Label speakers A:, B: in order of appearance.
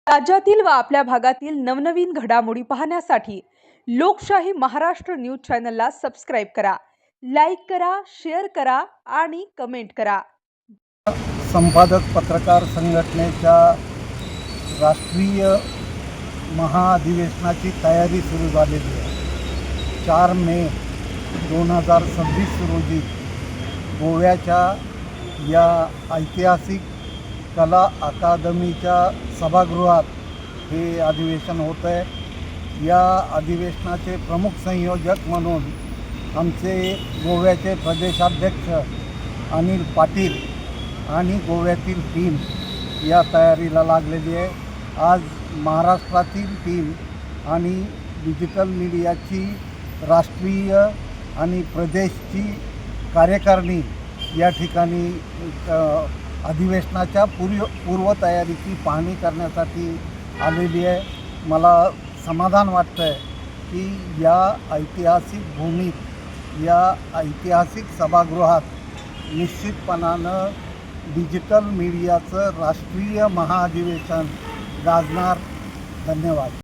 A: राज्यातील व आपल्या भागातील नवनवीन घडामोडी पाहण्यासाठी लोकशाही महाराष्ट्र न्यूज चॅनलला सबस्क्राइब करा, लाईक करा, शेअर करा आणि कमेंट करा।
B: संपादक पत्रकार संघटनेच्या राष्ट्रीय महाअधिवेशनाची तयारी सुरू झालेली आहे। 4 मे 2026 रोजी गोव्याच्या या ऐतिहासिक कला अकादमीच्या सभागृहात हे अधिवेशन होत आहे। या अधिवेशनाचे प्रमुख संयोजक म्हणून आमचे गोव्याचे प्रदेशाध्यक्ष अनिल पाटील आणि गोव्यातील टीम या तयारीला लागलेली आहे। आज महाराष्ट्रातील टीम आणि डिजिटल मीडियाची राष्ट्रीय आणि प्रदेशची कार्यकारिणी या ठिकाणी अधिवेशनाच्या पूर्वतयारीची पाहणी करण्यासाठी आलेली आहे। मला समाधान वाटतं आहे की या ऐतिहासिक भूमीत, या ऐतिहासिक सभागृहात निश्चितपणानं डिजिटल मीडियाचं राष्ट्रीय महाअधिवेशन गाजणार। धन्यवाद।